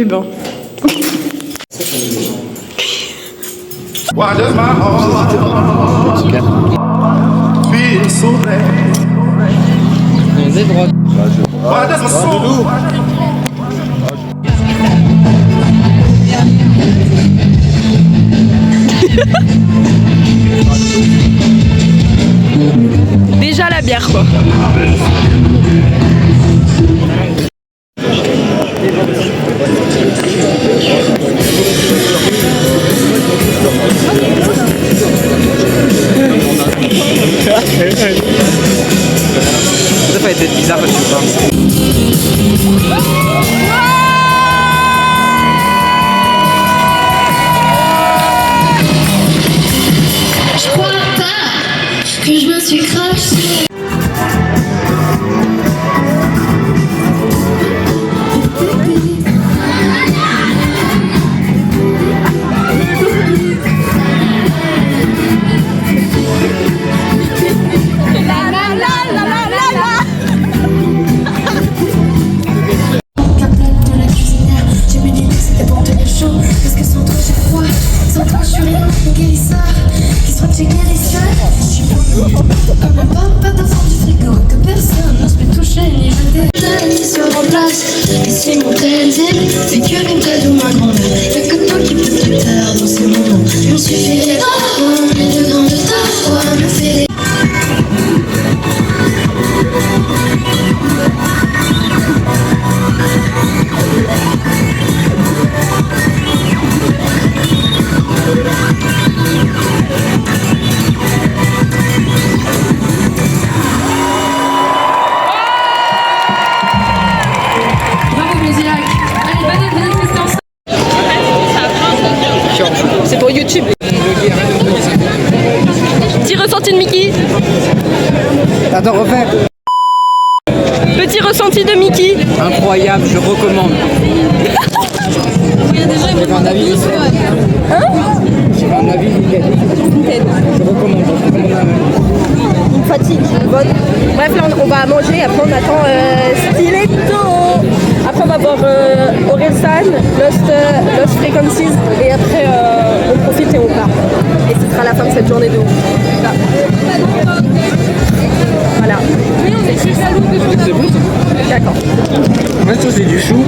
YouTube. Hein. Why does my heart feel so bad? On est droit. Why does my soul Déjà la bière quoi. Ça va être bizarre parce que je crois pas que je me suis craché. C'est mon plaisir, c'est que les cadeaux ma grand-mère. Y'a que toi qui peux te taire dans ces moments. Je me suis fait mais de grandes tares, me fait C'est pour YouTube. Petit ressenti de Mickey. t'adores refaire. Petit ressenti de Mickey. Incroyable, je recommande. J'ai un avis. J'ai un avis nickel. Je recommande. Fatigue, bonne. Bref, là on va manger, après on attend Stiletto. Après on va voir Orelsan, Lost Frequencies et après on profite et on part. Et ce sera la fin de cette journée de ouf. Voilà. C'est bon ça? D'accord. Moi je c'est du chou.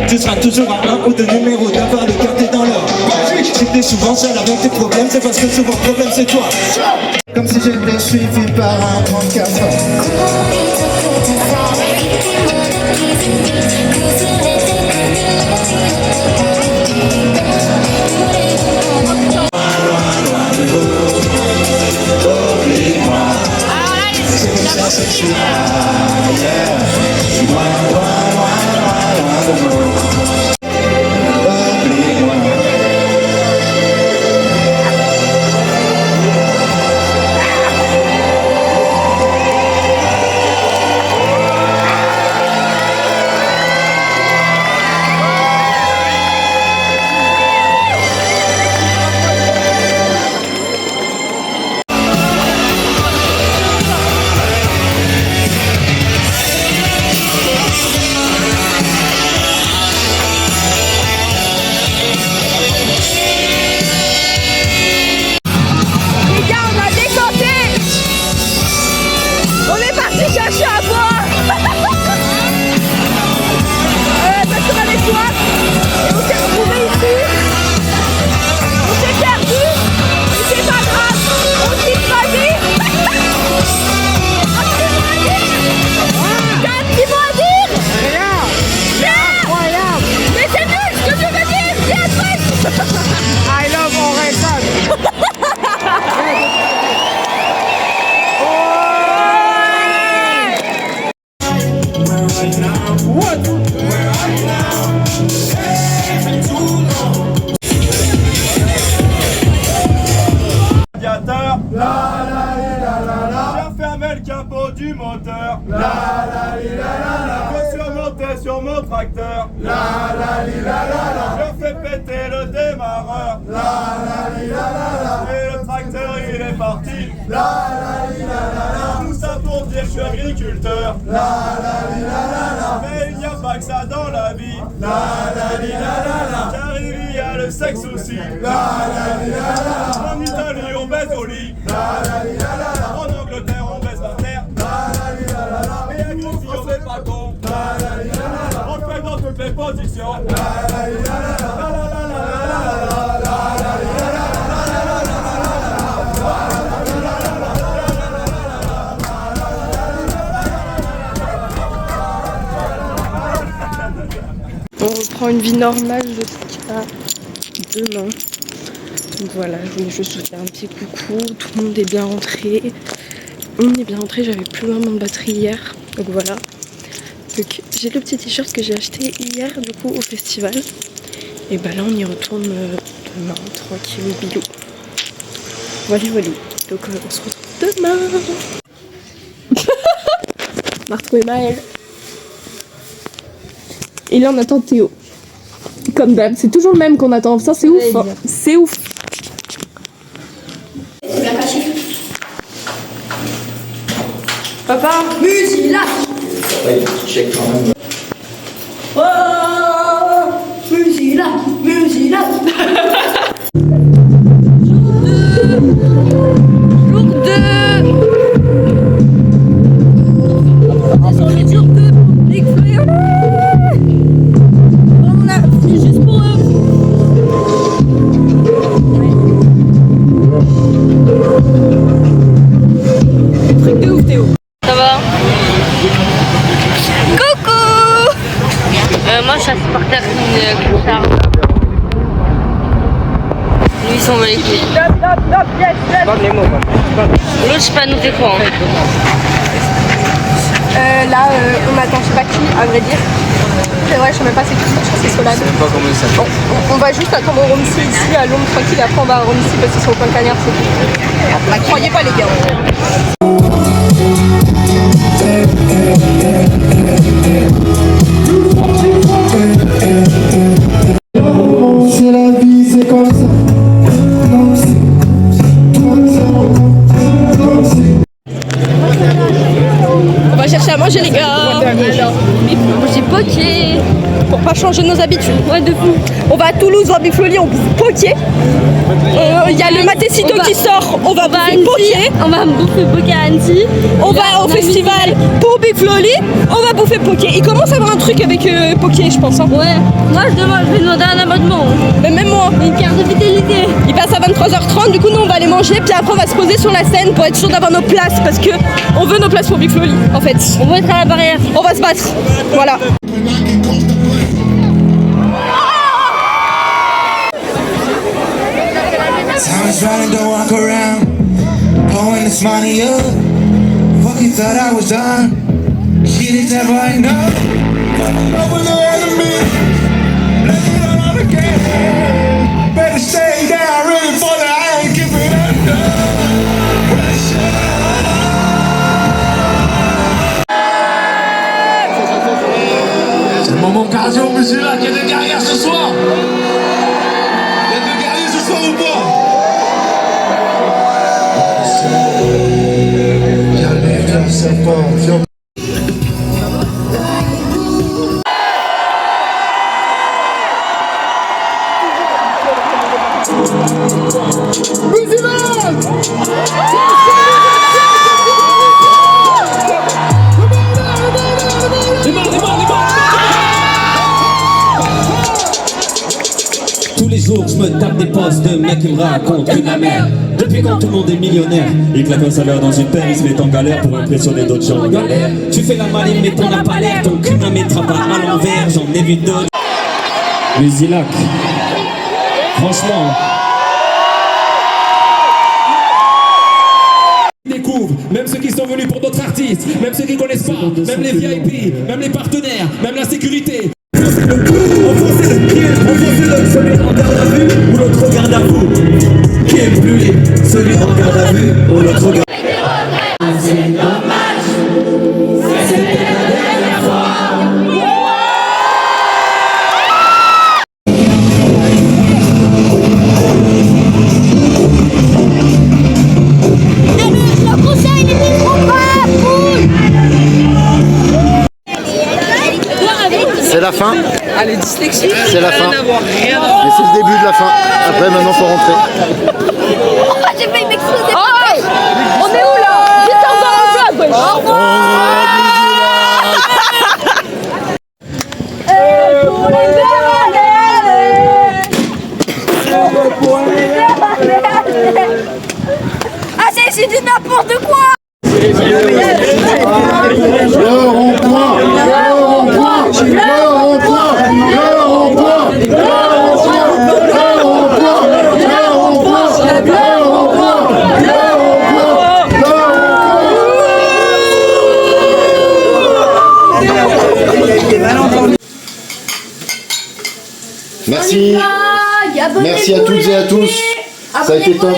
Tu seras toujours à un ou deux numéros d'avoir le quartier dans l'or. Si t'es souvent seul avec tes problèmes, c'est parce que souvent le problème c'est toi. Comme si j'étais suivi par un 34 du moteur. La la li la la la. Je suis monté sur mon tracteur. La la li la la la. Je fais péter le démarreur. La la li la la la. Et le tracteur il est parti. La la li la la la. Tout ça pour dire je suis agriculteur. La la li la la la. Mais il n'y a pas que ça dans la vie. La la li la la la. Car il y a le sexe aussi. La la li la la la. En Italie on baise au lit. La la li la la la. En Angleterre on baise par terre. La la li la la la. Et à Grécie on n'est pas con. La la li la la la. On fait dans toutes les positions. La la li la la la. La la la la la la. La la li la la la. On reprend une vie normale jusqu'à demain. Donc voilà, je voulais juste vous faire un petit coucou. Tout le monde est bien rentré. On est bien rentré, j'avais plus vraiment de batterie hier. Donc voilà. Donc j'ai le petit t-shirt que j'ai acheté hier du coup au festival. Et bah là on y retourne demain, tranquille au bilou. Voilà, voilà. Donc on se retrouve demain. Marco et Maël. Et là on attend Théo. Comme d'hab, c'est toujours le même qu'on attend. Ça c'est ouf. Hein. C'est ouf. Papa, Musilac. Oh, Musilac, Musilac. Jour 2. On est sur le jour 2. On a fait juste pour eux. Truc de ouf Théo. Ça va? Coucou. Moi je suis assis par terre une clochard. Lui ils sont mal équipés. L'autre je sais pas nous fait quoi. Là on attend je sais pas qui à vrai dire. C'est vrai je sais même pas c'est qui, je crois que c'est Solade. On va juste attendre au Romsey ici à l'ombre tranquille, après on va à Romsey parce qu'ils sont au coin de Cagnard, c'est tout. Croyez pas les gars. C'est la vie, c'est comme ça. On va chercher à manger les gars. J'ai poké. Pour pas changer nos habitudes. Ouais de fou. On va à Toulouse voir Big Floli, on bouffe poké. Il y a le Matecito qui sort, on va bouffer poké. On va bouffer poké à Annecy. On va au festival pour Big Floli, on va bouffer poké. Il commence à avoir un truc avec poké je pense. Hein. Ouais. Moi je vais demander un abonnement. Mais même moi. Une carte de fidélité. Il passe à 23h30, du coup nous on va aller manger, puis après on va se poser sur la scène pour être sûr d'avoir nos places parce que on veut nos places pour Big Floli en fait. On va être à la barrière. On va se battre. Voilà. Time's running, don't walk around, blowing this money up. Fucking thought I was done. Shit is never enough. Over the enemy, let's get on again. Better stay down, really for the I ain't giving up. C'est le moment cardio, monsieur là, qu'il y a des guerrières ce soir. Il y a des guerriers ce soir ou pas? Tous les jours je me tape des postes de mecs qui me racontent une la merde. Depuis quand tout le monde est millionnaire, il claque un salaire dans une paire, il se met en galère pour impressionner d'autres gens en galère. Tu fais la maline mais t'en as pas l'air, ton cul ne mettra pas à l'envers, j'en ai vu d'autres. Musilac, franchement découvre, même ceux qui sont venus pour d'autres artistes, même ceux qui connaissent pas, même les VIP, même les partenaires, même la sécurité. Enfoncez le pied, enfoncez-le, celui en garde à vue ou l'autre regarde à vous. Qui est plus libre, celui en garde à vue ou l'autre regarde. C'est dommage. la fin. Allez, dyslexie. C'est la fin. Rien à voir, rien à voir. Mais c'est le début de la fin. Après, maintenant, faut rentrer. J'ai failli m'exploser. On est où là? J'étais encore en vlog, wesh. Au revoir. Ah, c'est du n'importe quoi. Le rond-point, le rond-point, le rond-point, le rond-point, le rond-point, le rond-point, le rond-point, Merci. Merci à toutes et à tous. Ça a été top.